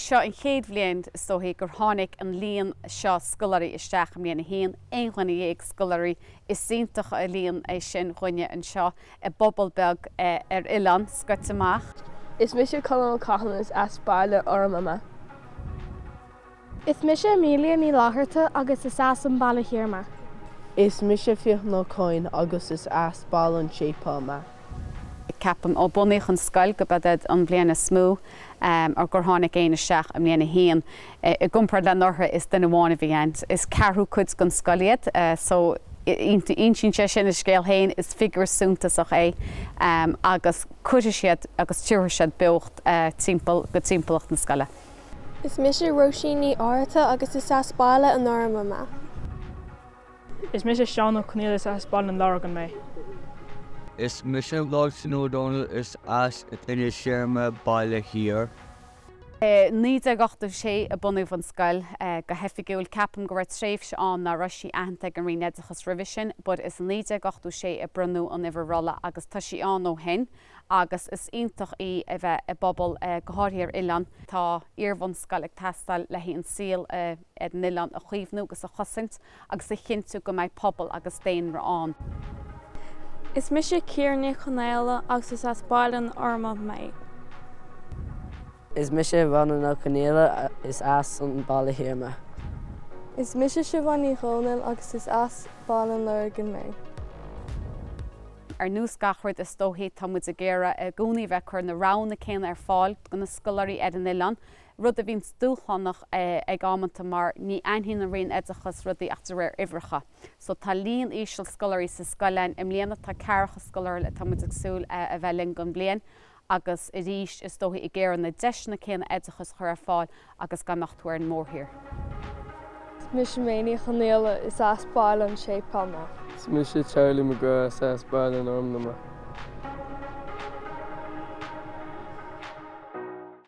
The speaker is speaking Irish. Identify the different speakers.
Speaker 1: Seo an chéad bhliain stóthaí gur tháinig an líon seo scoláirí isteach am líana haon aonhaine dhéag scoláirí is síntach a líon é sin chuine an seo a bobbal beag ar Ilan scoit amach.
Speaker 2: Is mis colonel Cahanas as baile ormama.
Speaker 3: Is mis Amelia ní láthirta agus is as an baile hiarma.
Speaker 4: Is mis fioch nó coin agus is as ball an sépáma.
Speaker 1: Ceapam ó bunaíoch an scoil go bad an bhliana smú ar gur tháinig éana seach am líana haon. I gcumpar le northa is den bháinna bhíant. Is cearú cuid gon scoiliad, so intin sin is scéal hain is figur súntasach é agus chuide siad agus tíir siad beocht timppel go timppelacht na scoile.
Speaker 5: Is mis Roisin áirita agus is as baile an ormama.
Speaker 6: Is mis Seán ó Cornelis as bail an lágan mé.
Speaker 7: Is mis Lawson O'Donnell is as Inis Oírr baile hir.
Speaker 1: Ní a gachta sé a bunú an scoil go hefigiúil ceapam go raibh tréimh se an na Roisí aanta an rí nedachas revision, bud is ní a gachtú sé a brunú an ihar rolla agus tá sí an ó hen, agus is ionintach í a bheith a bobbal gothíir Ilan tá iarmhain scoil ag teastal le hí an síl an Ilan a chuomhnú agus a chosaint agus a chinú go mbeidh pobl agus déanra an.
Speaker 8: Is mis Céarna Chonéile agus is as baile an orma mé.
Speaker 4: Is mis bhliana Chonéile is as an baile hiarma.
Speaker 2: Is mis Siobhaní Ghobnait agus is as baile an lágan mé.
Speaker 1: Ar nús gachhuiid is tóthaí tá muid a ggéire a gcónaí bheith chur na rana céanna ar fáil go na scoláirí an Ilan, rud a bhín stúlchánach ag ámanta mar ní aithnín na rion éidechas rudaí achtar réir ihreacha. So tá líon íseal scoláirí sa scoilein im líana tá cearacha scoláir le tá muid agsúil a bheith gon blian, agus i ríis is tóthaí i ggéire na deisna céanna éidechas chur ar fáil agus gan nachtúir an mórthír.
Speaker 2: Mis Méine Chonéile is as baile an sépáma.
Speaker 9: Is mis Charlie McGrath as baile an ormama.